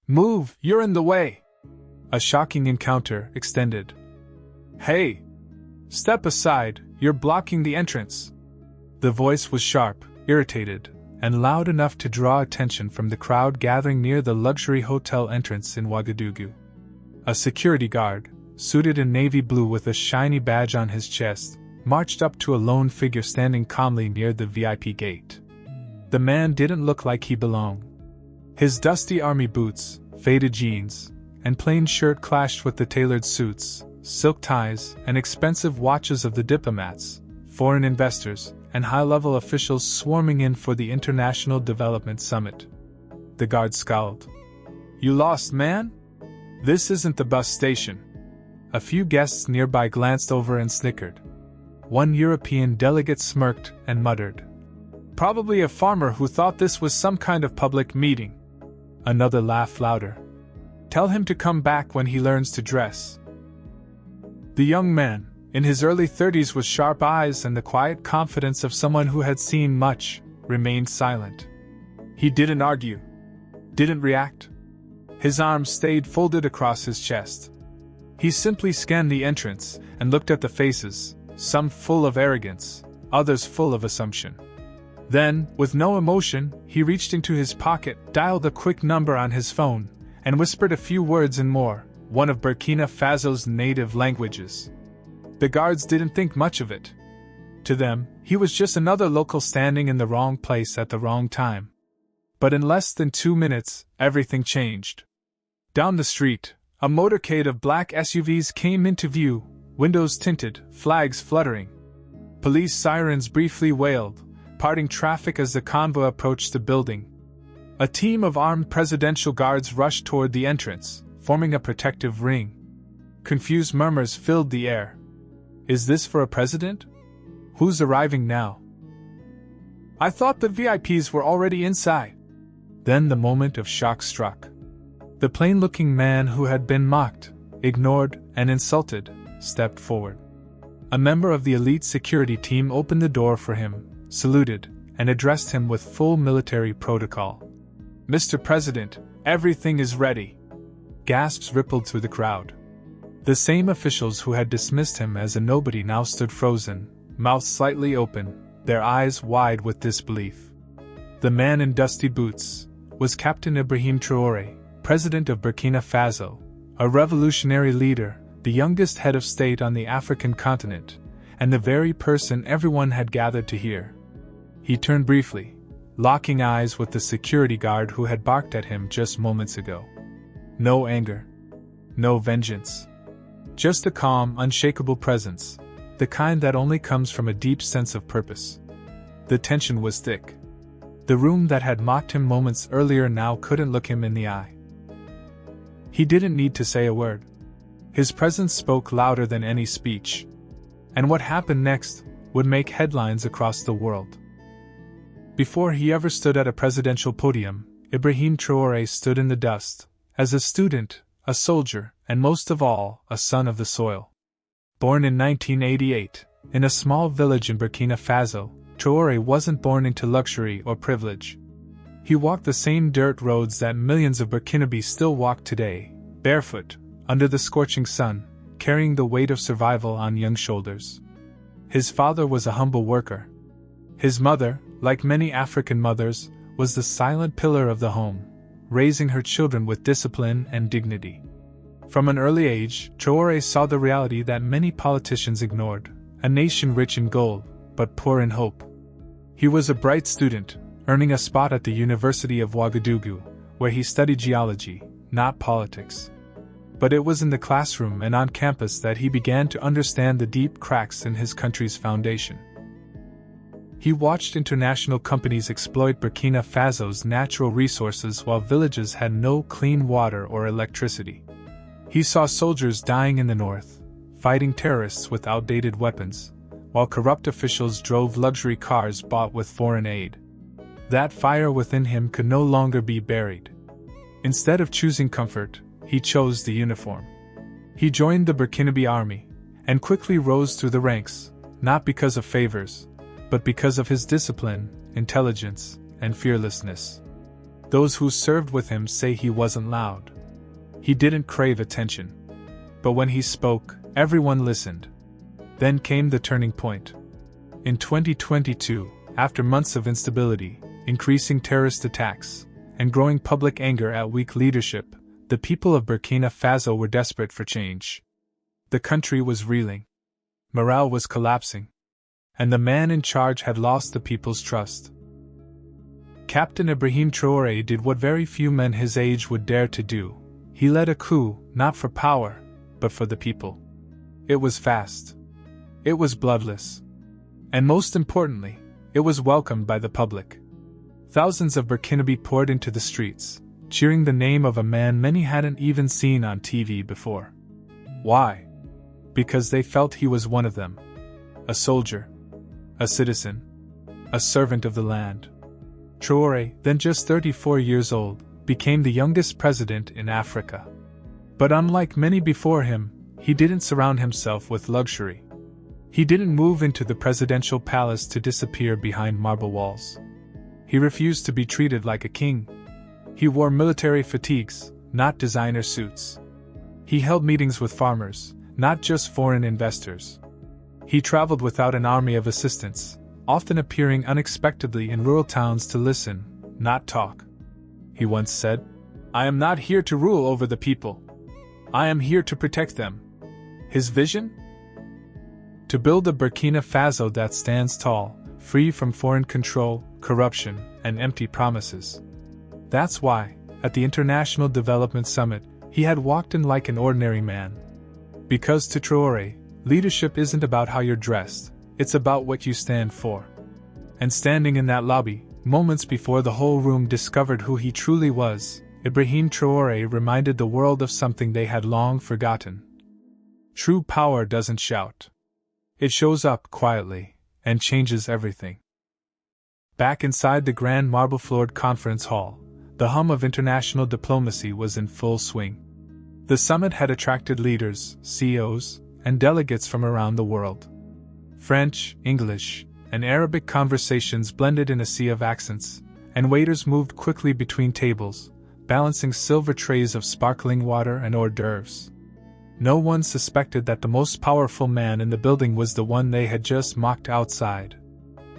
Move, you're in the way! A shocking encounter extended. Hey! Step aside, you're blocking the entrance! The voice was sharp, irritated, and loud enough to draw attention from the crowd gathering near the luxury hotel entrance in Ouagadougou. A security guard, suited in navy blue with a shiny badge on his chest, marched up to a lone figure standing calmly near the VIP gate. The man didn't look like he belonged. His dusty army boots, faded jeans, and plain shirt clashed with the tailored suits, silk ties, and expensive watches of the diplomats, foreign investors, and high-level officials swarming in for the International Development Summit. The guard scowled. "You lost, man? This isn't the bus station." A few guests nearby glanced over and snickered. One European delegate smirked and muttered, "Probably a farmer who thought this was some kind of public meeting." Another laughed louder. "Tell him to come back when he learns to dress." The young man, in his early 30s with sharp eyes and the quiet confidence of someone who had seen much, remained silent. He didn't argue. Didn't react. His arms stayed folded across his chest. He simply scanned the entrance and looked at the faces, some full of arrogance, others full of assumption. Then, with no emotion, he reached into his pocket, dialed a quick number on his phone, and whispered a few words in Moor, one of Burkina Faso's native languages. The guards didn't think much of it. To them, he was just another local standing in the wrong place at the wrong time. But in less than 2 minutes, everything changed. Down the street, a motorcade of black SUVs came into view, windows tinted, flags fluttering. Police sirens briefly wailed, parting traffic as the convoy approached the building. A team of armed presidential guards rushed toward the entrance, forming a protective ring. Confused murmurs filled the air. "Is this for a president? Who's arriving now? I thought the VIPs were already inside." Then the moment of shock struck. The plain-looking man who had been mocked, ignored, and insulted, stepped forward. A member of the elite security team opened the door for him, saluted, and addressed him with full military protocol. "Mr. President, everything is ready." Gasps rippled through the crowd. The same officials who had dismissed him as a nobody now stood frozen, mouths slightly open, their eyes wide with disbelief. The man in dusty boots was Captain Ibrahim Traore, President of Burkina Faso, a revolutionary leader, the youngest head of state on the African continent, and the very person everyone had gathered to hear. He turned briefly, locking eyes with the security guard who had barked at him just moments ago. No anger. No vengeance. Just a calm, unshakable presence, the kind that only comes from a deep sense of purpose. The tension was thick. The room that had mocked him moments earlier now couldn't look him in the eye. He didn't need to say a word. His presence spoke louder than any speech. And what happened next would make headlines across the world. Before he ever stood at a presidential podium, Ibrahim Traore stood in the dust, as a student, a soldier, and most of all, a son of the soil. Born in 1988, in a small village in Burkina Faso, Traore wasn't born into luxury or privilege. He walked the same dirt roads that millions of Burkinabés still walk today, barefoot, under the scorching sun, carrying the weight of survival on young shoulders. His father was a humble worker. His mother, like many African mothers, was the silent pillar of the home, raising her children with discipline and dignity. From an early age, Traore saw the reality that many politicians ignored, a nation rich in gold, but poor in hope. He was a bright student, earning a spot at the University of Ouagadougou, where he studied geology, not politics. But it was in the classroom and on campus that he began to understand the deep cracks in his country's foundation. He watched international companies exploit Burkina Faso's natural resources while villages had no clean water or electricity. He saw soldiers dying in the north, fighting terrorists with outdated weapons, while corrupt officials drove luxury cars bought with foreign aid. That fire within him could no longer be buried. Instead of choosing comfort, he chose the uniform. He joined the Burkinabe army, and quickly rose through the ranks, not because of favors, but because of his discipline, intelligence, and fearlessness. Those who served with him say he wasn't loud. He didn't crave attention. But when he spoke, everyone listened. Then came the turning point. In 2022, after months of instability, increasing terrorist attacks, and growing public anger at weak leadership, the people of Burkina Faso were desperate for change. The country was reeling. Morale was collapsing. And the man in charge had lost the people's trust. Captain Ibrahim Traoré did what very few men his age would dare to do. He led a coup, not for power, but for the people. It was fast. It was bloodless. And most importantly, it was welcomed by the public. Thousands of Burkinabe poured into the streets, cheering the name of a man many hadn't even seen on TV before. Why? Because they felt he was one of them. A soldier. A citizen. A servant of the land. Traoré, then just 34 years old, became the youngest president in Africa. But unlike many before him, he didn't surround himself with luxury. He didn't move into the presidential palace to disappear behind marble walls. He refused to be treated like a king. He wore military fatigues, not designer suits. He held meetings with farmers, not just foreign investors. He traveled without an army of assistants, often appearing unexpectedly in rural towns to listen, not talk. He once said, "I am not here to rule over the people. I am here to protect them." His vision? To build a Burkina Faso that stands tall, free from foreign control, corruption, and empty promises. That's why, at the International Development Summit, he had walked in like an ordinary man. Because to Traoré, leadership isn't about how you're dressed, it's about what you stand for. And standing in that lobby, moments before the whole room discovered who he truly was, Ibrahim Traoré reminded the world of something they had long forgotten. True power doesn't shout. It shows up quietly, and changes everything. Back inside the grand marble-floored conference hall, the hum of international diplomacy was in full swing. The summit had attracted leaders, CEOs, and delegates from around the world. French, English, and Arabic conversations blended in a sea of accents, and waiters moved quickly between tables, balancing silver trays of sparkling water and hors d'oeuvres. No one suspected that the most powerful man in the building was the one they had just mocked outside.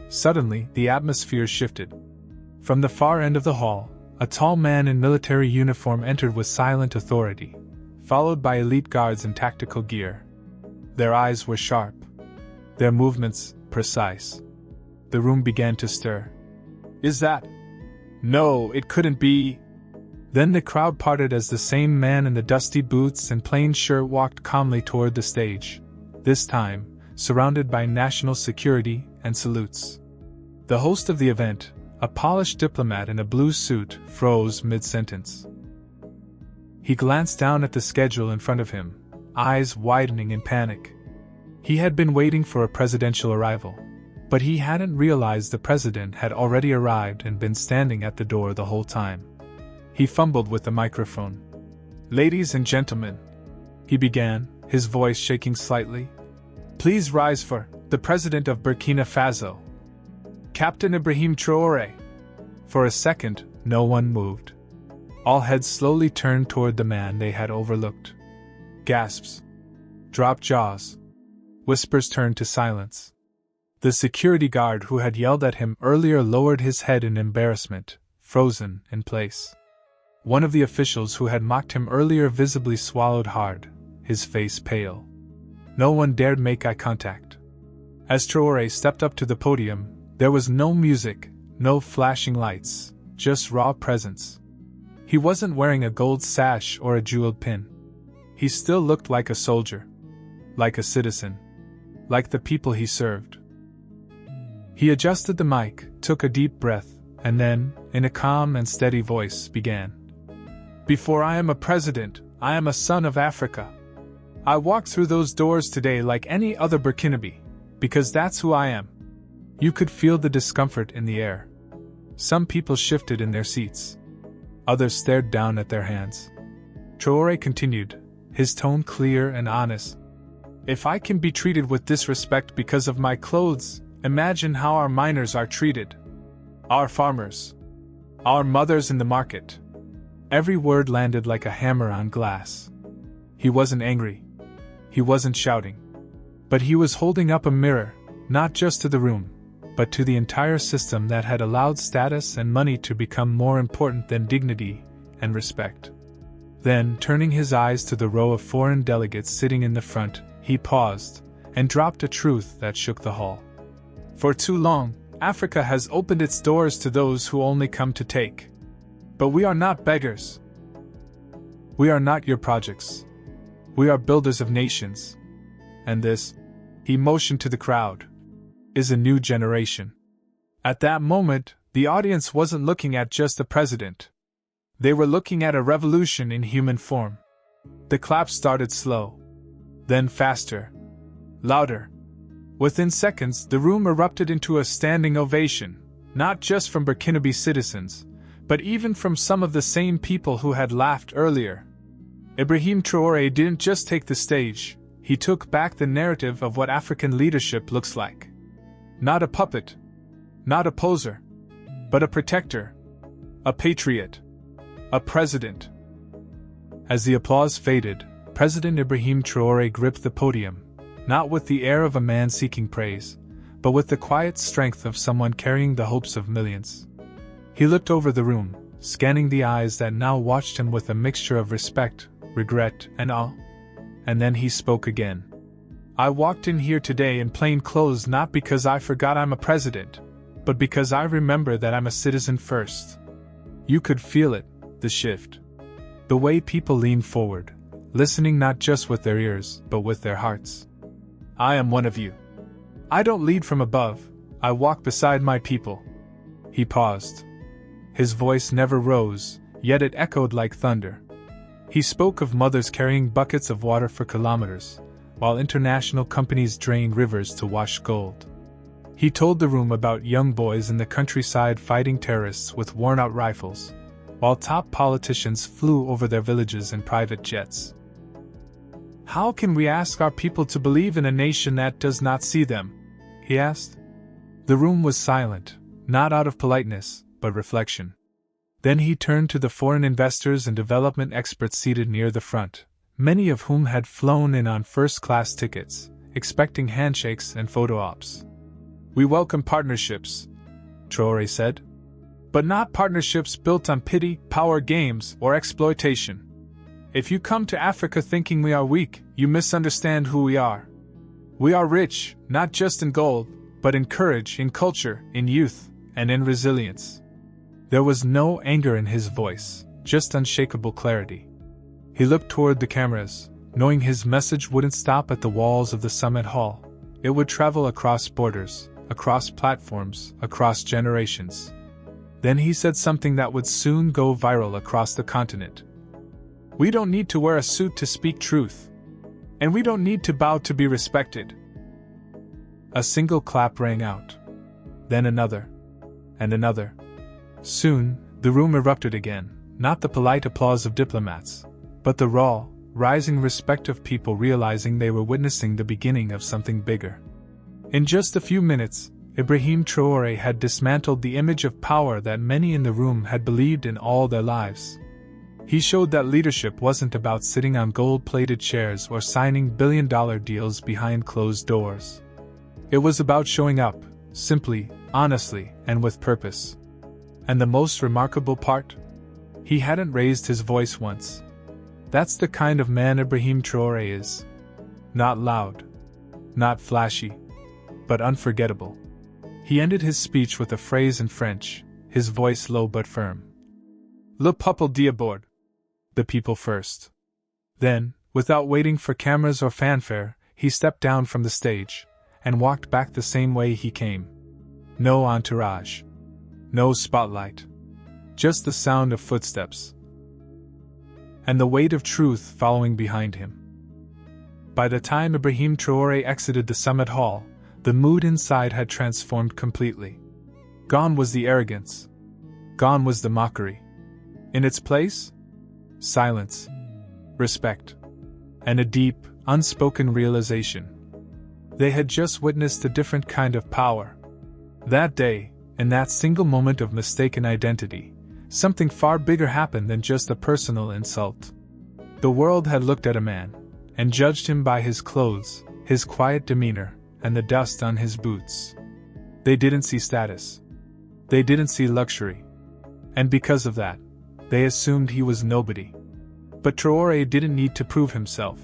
Suddenly, the atmosphere shifted. From the far end of the hall, a tall man in military uniform entered with silent authority, followed by elite guards in tactical gear. Their eyes were sharp. Their movements, precise. The room began to stir. "Is that? No, it couldn't be." Then the crowd parted as the same man in the dusty boots and plain shirt walked calmly toward the stage, this time, surrounded by national security and salutes. The host of the event, a polished diplomat in a blue suit, froze mid-sentence. He glanced down at the schedule in front of him, eyes widening in panic. He had been waiting for a presidential arrival, but he hadn't realized the president had already arrived and been standing at the door the whole time. He fumbled with the microphone. "Ladies and gentlemen," he began, his voice shaking slightly. "Please rise for the President of Burkina Faso, Captain Ibrahim Traoré." For a second, no one moved. All heads slowly turned toward the man they had overlooked. Gasps. Dropped jaws. Whispers turned to silence. The security guard who had yelled at him earlier lowered his head in embarrassment, frozen in place. One of the officials who had mocked him earlier visibly swallowed hard, his face pale. No one dared make eye contact. As Traoré stepped up to the podium, there was no music, no flashing lights, just raw presence. He wasn't wearing a gold sash or a jeweled pin. He still looked like a soldier. Like a citizen. Like the people he served. He adjusted the mic, took a deep breath, and then, in a calm and steady voice, began. "Before I am a president, I am a son of Africa. I walked through those doors today like any other Burkinabe, because that's who I am." You could feel the discomfort in the air. Some people shifted in their seats. Others stared down at their hands. Traoré continued, his tone clear and honest. "If I can be treated with disrespect because of my clothes, imagine how our miners are treated. Our farmers. Our mothers in the market. Every word landed like a hammer on glass. He wasn't angry. He wasn't shouting. But he was holding up a mirror, not just to the room, but to the entire system that had allowed status and money to become more important than dignity and respect. Then, turning his eyes to the row of foreign delegates sitting in the front, he paused and dropped a truth that shook the hall. For too long, Africa has opened its doors to those who only come to take. But we are not beggars. We are not your projects. We are builders of nations. And this, he motioned to the crowd, is a new generation. At that moment, the audience wasn't looking at just the president. They were looking at a revolution in human form. The clap started slow, then faster, louder. Within seconds, the room erupted into a standing ovation, not just from Burkinabe citizens, but even from some of the same people who had laughed earlier. Ibrahim Traore didn't just take the stage, he took back the narrative of what African leadership looks like. Not a puppet, not a poser, but a protector, a patriot, a president. As the applause faded, President Ibrahim Traore gripped the podium, not with the air of a man seeking praise, but with the quiet strength of someone carrying the hopes of millions. He looked over the room, scanning the eyes that now watched him with a mixture of respect, regret, and awe. And then he spoke again. I walked in here today in plain clothes not because I forgot I'm a president, but because I remember that I'm a citizen first. You could feel it, the shift. The way people leaned forward, listening not just with their ears, but with their hearts. I am one of you. I don't lead from above, I walk beside my people. He paused. His voice never rose, yet it echoed like thunder. He spoke of mothers carrying buckets of water for kilometers, while international companies drained rivers to wash gold. He told the room about young boys in the countryside fighting terrorists with worn-out rifles, while top politicians flew over their villages in private jets. How can we ask our people to believe in a nation that does not see them? He asked. The room was silent, not out of politeness, but reflection. Then he turned to the foreign investors and development experts seated near the front, many of whom had flown in on first-class tickets, expecting handshakes and photo ops. We welcome partnerships, Traore said. But not partnerships built on pity, power games, or exploitation. If you come to Africa thinking we are weak, you misunderstand who we are. We are rich, not just in gold, but in courage, in culture, in youth, and in resilience. There was no anger in his voice, just unshakable clarity. He looked toward the cameras, knowing his message wouldn't stop at the walls of the summit hall. It would travel across borders, across platforms, across generations. Then he said something that would soon go viral across the continent. We don't need to wear a suit to speak truth. And we don't need to bow to be respected. A single clap rang out. Then another. And another. Soon, the room erupted again, not the polite applause of diplomats, but the raw, rising respect of people realizing they were witnessing the beginning of something bigger. In just a few minutes, Ibrahim Traore had dismantled the image of power that many in the room had believed in all their lives. He showed that leadership wasn't about sitting on gold-plated chairs or signing billion-dollar deals behind closed doors. It was about showing up, simply, honestly, and with purpose. And the most remarkable part? He hadn't raised his voice once. That's the kind of man Ibrahim Traore is. Not loud. Not flashy. But unforgettable. He ended his speech with a phrase in French, his voice low but firm. Le peuple d'abord. The people first. Then, without waiting for cameras or fanfare, he stepped down from the stage, and walked back the same way he came. No entourage. No spotlight. Just the sound of footsteps. And the weight of truth following behind him. By the time Ibrahim Traore exited the summit hall, the mood inside had transformed completely. Gone was the arrogance. Gone was the mockery. In its place? Silence. Respect. And a deep, unspoken realization. They had just witnessed a different kind of power. That day, in that single moment of mistaken identity, Something far bigger happened than just a personal insult. The world had looked at a man, and judged him by his clothes, his quiet demeanor, and the dust on his boots. They didn't see status. They didn't see luxury. And because of that, they assumed he was nobody. But Traoré didn't need to prove himself.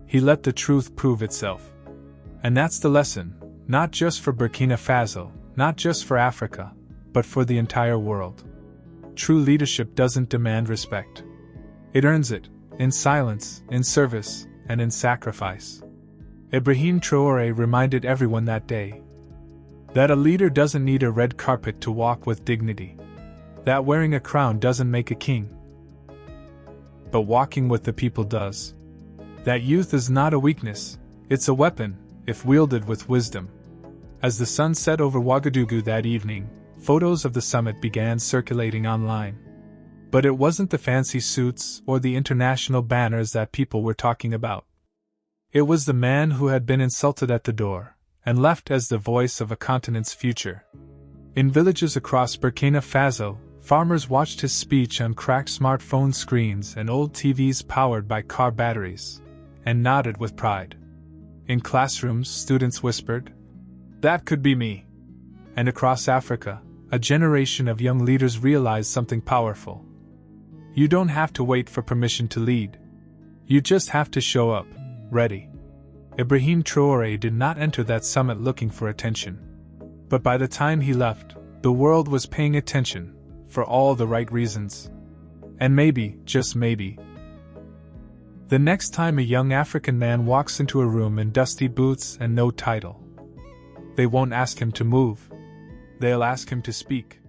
He let the truth prove itself. And that's the lesson, not just for Burkina Faso, not just for Africa, but for the entire world. True leadership doesn't demand respect. It earns it, in silence, in service, and in sacrifice. Ibrahim Traoré reminded everyone that day that a leader doesn't need a red carpet to walk with dignity, that wearing a crown doesn't make a king, but walking with the people does. That youth is not a weakness, it's a weapon, if wielded with wisdom. As the sun set over Ouagadougou that evening, photos of the summit began circulating online. But it wasn't the fancy suits or the international banners that people were talking about. It was the man who had been insulted at the door, and left as the voice of a continent's future. In villages across Burkina Faso, farmers watched his speech on cracked smartphone screens and old TVs powered by car batteries, and nodded with pride. In classrooms, students whispered, "That could be me." And across Africa, a generation of young leaders realized something powerful. You don't have to wait for permission to lead. You just have to show up, ready. Ibrahim Traoré did not enter that summit looking for attention. But by the time he left, the world was paying attention, for all the right reasons. And maybe, just maybe, the next time a young African man walks into a room in dusty boots and no title, they won't ask him to move. They'll ask him to speak.